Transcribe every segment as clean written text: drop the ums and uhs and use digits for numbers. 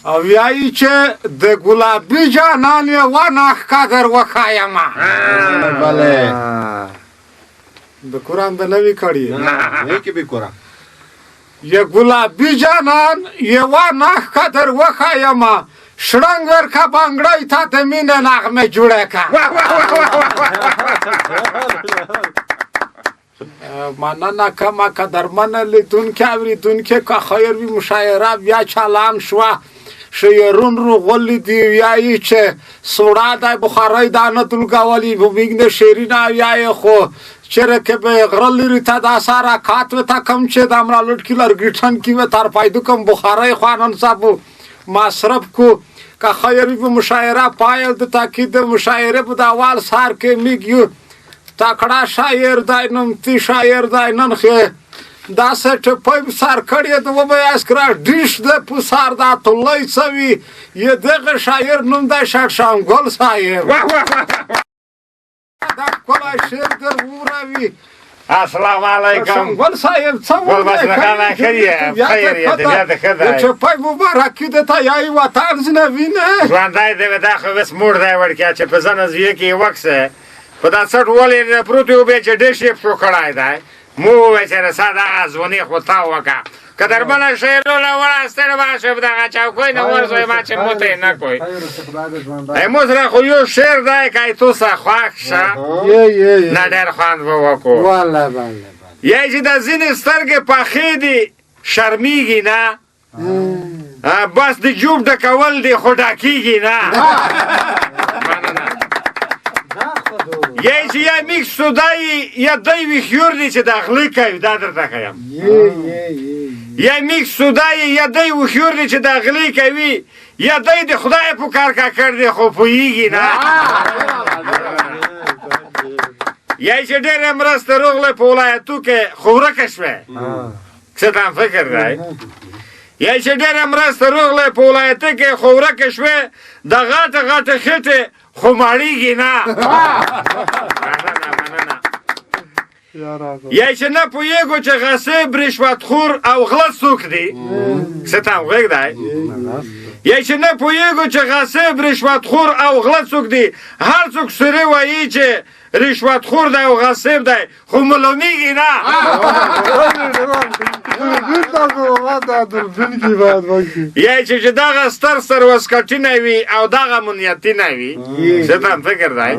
او وایي چې د ګلابي جانان یې ونخ قدر وښایمه بله د قرآن د نوي کړي نه کې به قرآن یه ګلابي جانان یې ونخ قدر وښایمه شړنګ ورکه بنګړی تا ته مینه نغمه جوړه که مننه کمه قدرمنه لیدونکي اورېدونکي که خیر وي مشاعره بیا چالان شوه شعرون رو غلی دی ویایی چې سوړا دی بخارۍ دا نه تلګولي میږده شیرینه ویایې خو چېرې که به غره لري ته دا ساره کات و تا کم چې د امرا لټکي لرګیټن کې و تر پایدو کم بخارۍ خوانن صاحب مصرف کو که خیر وي په مشاعره پایل د تاکید مشاعره په د اول سار کې میږ تکړه شاعر دی نمتي شاعر دی نن خې داسې ټپۍ سر کړی د وبه اسکرا ډیش د پسار دا تلای سوي یې دغه شاعر نوم دی شړشم ګل صاحب دا کولای شعر در وروي السلام علیکم ګل صاحب څه ګل مسلخانه خیریه خیریه د خدای ټپۍ مبارکي د تا یای وطن زنوینه ژوندی دی دا خو بس مور دی ورکه چې په ځنه زوی کې وکسه په دا څټ ولې پروت یو به چې ډېر شي شو کړای دی مو وچره ساده ازونی خو تا وکا قدر بنا شیرونه ورستنه باشه دغه چاوکوی نه ورزوی ما چې موته نه کوي ایمو سره خو یو شعر دی که تو سه خوښ شه نه ډېر خوند به وکړو والله والله یی چې د ځینې سترګې پخې دي شرمیږي نه بس د جوب ډکول دي خو ډاکیږي نه یی چې یا میکس سودایی یا دی ویخیور دی چې داخلی کوي دا درته ښیم یا میکس سودایی یا دی ویخیور دی چې داخلی کوي یا دی د خدای په کار کاکړ دی خو پوهیږي نه یی چې ډېره مرسته روغله په ولایتو کې خو ورکه شوه څه ته فکر دی یی چې ډېره مرسته روغله په ولایتو کې خو ورکه شوه د غټه غټه خټې خو ماړیږي نه یی چې نه پوهېږو چې غصب رشوتخور او غله څوک دی څه ته غږ دی یی چې نه پوهېږو چې غصب رشوتخور او غله څوک دی هر څوک سره وایي چې رشوتخور دی او غصب دی خو معلومیږي نه یی چې دغه ستر سر وسکټینه وي او دغه منیتینه وي څه ته فکر دی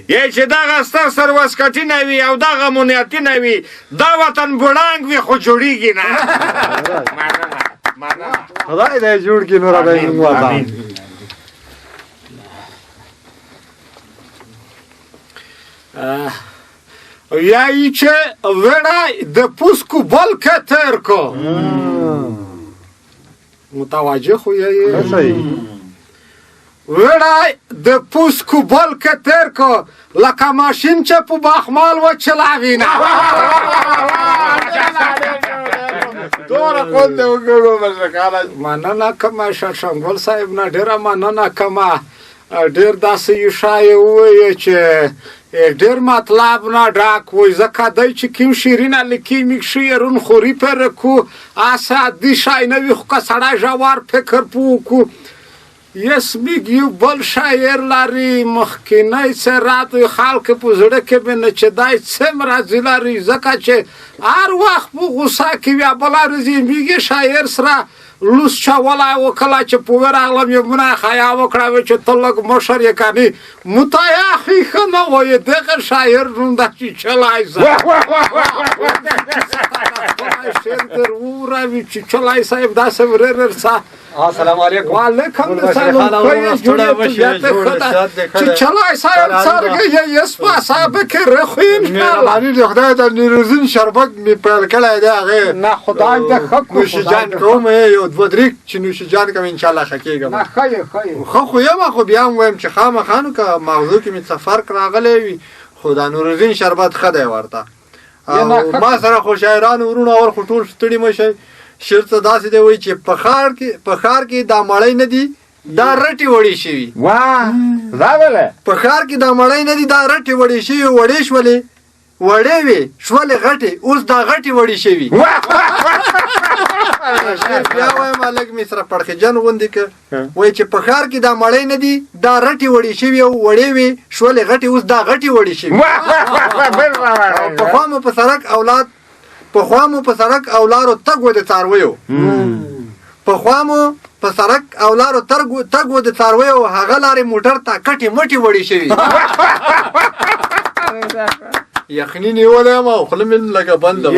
یی چې دغه ستر سر وسکټینه وي او دغه منیتینه وي دا وطن بوړانګ وي خو جوړیږي نه خدای دې جوړ کړي نور به یایی چې وړای د پوسکو بل کتر کو متوجه خو یې وړای د پوسکو بل کتر کو لکه ماشین چې په باخمال و چلاوي نه دوره کوته وګورو مشکاله مننه کومه شړشم ګل صاحب نه ډېره مننه کومه ډېر داسې یې شایې ووایې چې ډېر مطلب نه ډاک وای ځکه دی چې کوم شیرینه لیکي موږ شعرون خوري پر کو اسه عادي شی نه وي خو که سړی ژور فکر پې وکړو یس موږ یو بل شاعر لري مخکینی سرات خلک په زړه کې به نه چې دی څه مرضي لري ځکه چې هر وخت په غوسه کې وي بله ورځ یې موږ شاعر سره لوس چاولی و کله چې په ورغلم یې مونه خیا وکړه چې ته لږ مشر یې کنې متایخي ښه نه وایې دغه شاعر نوم ده چې چلی صاحب شعر در وروي چې چلی صاحب داسې ورېرر څه السلام علیکم وعلیکم السلام چې چلی صاحب څرګه یې اسپا صاحب کې رخوین مهرباني د خدای د نیروزین شربت می پیل کړی دی هغه نه خدای دې ښه کړي نوشیجان کوم یو دوه درې چې نوشیجان کوم ان شاء الله ښه کېږم نه ښه خو یم خو بیا هم وایم چې خامخا نو که موضوع کې مې څه فرق راغلی وي خو د نورالدین شربت ښه دی ورته او ما سره خو شاعران ورونه اور خو ټول ستړي مه شئ شعر ته داسې دی وایي چې په ښار کې دا مړی نه دي دا رټې وړې شوي په ښار کې دا مړی نه دي دا رټې وړې شوي وړې شولې وړې وې شولې غټې اوس دا غټې وړې شوي بیا وایم هلک مې سره پړخجن غوندې که وایي چې په ښار کې دا مړۍ نه دي دا رټې وړې شوي او وړې وې شولې غټې اوس دا غټې وړې شوي پخوا مو په سړک او لارو تګ و د څارویو پخوا مو په سړک او لارو تګ و د څارویو هغه لارې موټر ته کټې مټې وړې شوي یخني نیولې یم او خوله مې لږه بنده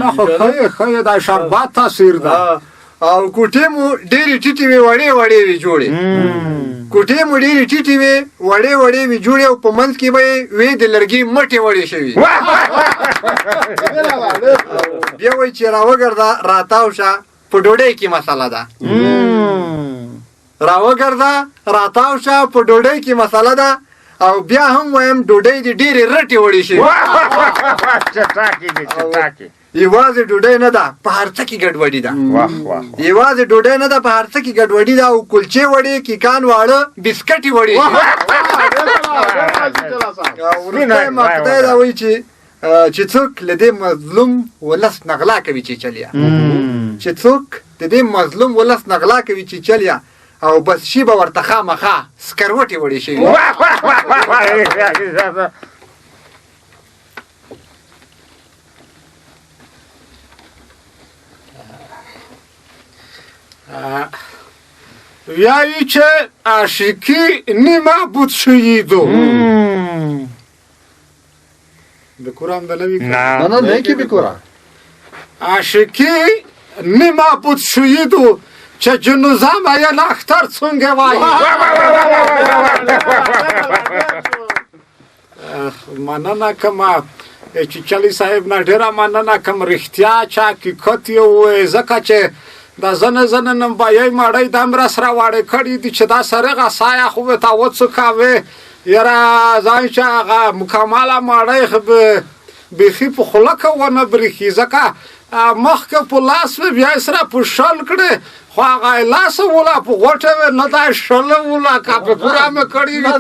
نه خو ښه دا شربت تاثیر ده او کوټې مو ډېرې ټیټې وې وړې وړې وې جوړې کوټې مو ډېرې ټیټې وې وړې وړې وې جوړې او په منځ کې به یې وې د لرګي مټې وړې شوي بیا وایي چې راوګرځه راتاو شه په ډوډۍ کې مسله ده راوګرځه راتاو شه په ډوډۍ کې مسله ده او بیا هم وایم ډوډۍ دې ډېرې رټې وړې شوي یوازې ډوډۍ نه ده په هر څه کې ګډوډي ده یوازې ډوډۍ نه ده په هر څه کې ګډوډي ده او کلچې وړې کیکان واړه بسکټې وړې وروستی مقطع دا وایي چې څوک له دې مظلوم ولس نغلا کوي چې چلیا چې څوک د دې مظلوم ولس نغلا کوي چې چلیا او بس شي به ورته خامخا سکروټې وړې شوي ویایی چې عاشقی نمعبود شویدو بکورم دلوی نه نه که بکورم عاشقی نمعبود شویدو چه جنوزم یا نختر چونگه وایی مننه کما چیچلی صاحب نه ډیره مننه کم رښتیا چې حقیقت یې ووایي ځکه چې دا زنه نمبایي مړی دمره سره واړې کړي دي چې دا سرغه سایه خو به تا وڅکاوې یاره ځان چې هغه مکمله مړی خو به بیخي په خوله که ونه برېښي ځکه مخکې په لاس مې بیا یې سره په شل کړې خو هغه یې لاسه وله په غوټه وې نه دا شله وله که په پوره مې کړي وي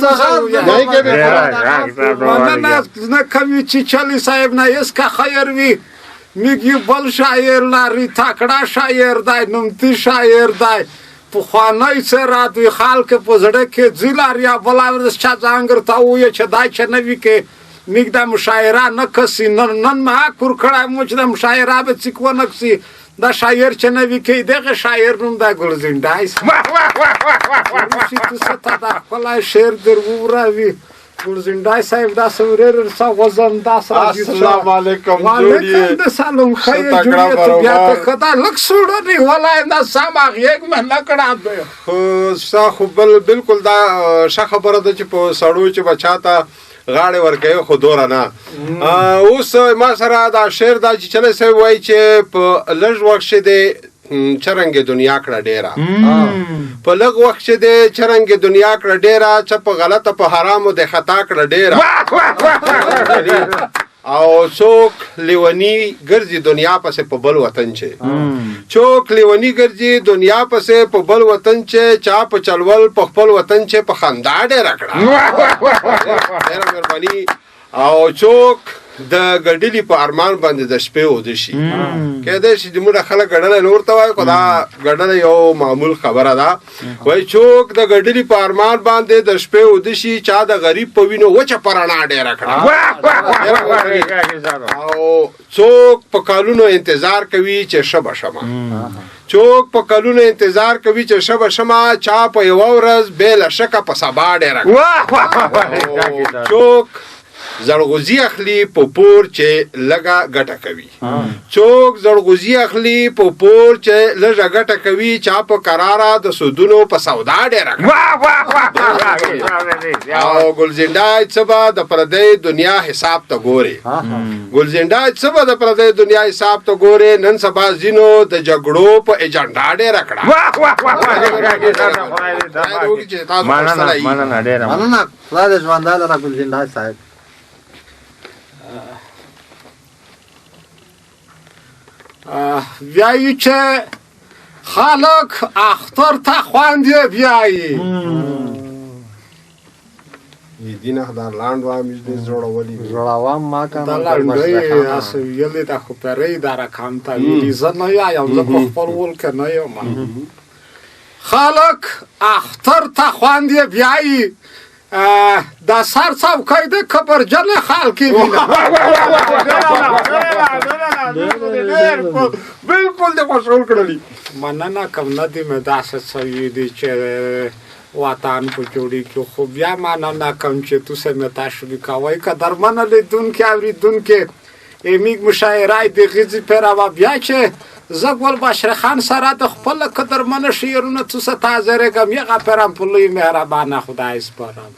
مننه نه کوي چیچلي صاحب نه هېڅ که خیر وي میگی بل شاعر لاری تکړه شاعر دی نمتی شاعر دی پخوانی څه رادوی خلک په زړه کې ځي لاري یا بله ورځ چا ځانګر ته ووایه چې دا چې نه وي کې میږ دا مشاعره نه کسي نن ما کور کړی مو چې دا مشاعره به څیک ونه کسي دا شاعر چې نه وي کې دغه شاعر نوم دا ګلزنډای تو څه ته دا ښکلی شعر در ووروي ګلزنډای صاحب دا سورر سا وزن دا سره السلام علیکم وعلیکم د سلام خیر جوړیت بیا ته کدا لک سوړنی ولای دا سما یک مې لکړه به خو سا خو بالکل دا ښه خبره ده چې په سړو چې بچاته غاړې ورکوي خو دوره نه اوس ما سره دا شعر دا چې چلی صاحب وایي چې په لږ وخت کې دی چرنګې دنیا کړه ډېره په لږ وخت چې دی چرنګې دنیا کړه ډېره چې په غلطه په حرامو د خطا کړه ډېره او څوک لیونی ګرځي دنیا پسې په بل وطن چې څوک لیونی ګرځي دنیا پسې په بل وطن چې چا په چلول په خپل وطن چې په خندا ډېره کړه ډېره مهرباني او څوک د ګډلې په ارمان باندې د شپې اوده شي کېدای شي زموږ خلک ګډله نور ته وایي خو دا ګډله یو معمول خبره ده وایي څوک د ګډلې په ارمان باندې د شپې اوده شي چا د غریب په وینو وچه پرانا ډېره کړه او څوک په کالونو انتظار کوي چې شبه شمه څوک په کلونو انتظار کوي چې شبه شمه چا په یوه ورځ بې له شکه په سبا ډېره کړه څوک زړغوزي اخلي په پور چې لږه ګټه کوي څوک زړغوزي اخلي په پور چې لږه ګټه کوي چا په قراره د سودونو په سودا ډېره او ګلزنډای څه به د پردۍ دنیا حساب ته ګوري ګلزنډای څه به د پردۍ دنیا حساب ته ګوري نن سبا ځینو د جګړو په ایجنډا ډېره کړه مننه خدای دې ژوندی لره ګلزنډای صاحب ویایی که خلق اختر تا خواندی بیایی دینه دا لاند و مې دې جوړولې زړاوام ما د کنه لنډۍ اسو ویلې د خو پرې دا رقم ته ویلي زه نه یم زه په خپل ول کې نه یم خلک اختر ته خواندې بیایي د سر څوکۍ د کبرجن خلک بالکل دې خوشحال کړلی مننه کوم نه دي مې داسې څه ویلي چې وطن په جوړي کې خو بیا مننه کوم چې تاسو مې تشریح کوئ قدرمنه لیدونکي اورېدونکي میګ مشاعره د غزي پیروا بیا چې زه ګل بشر خان سره د خپل قدرمنه شعرونه تاسو ته زرګم یغه پرم په لوی مهربانه خدای سپارم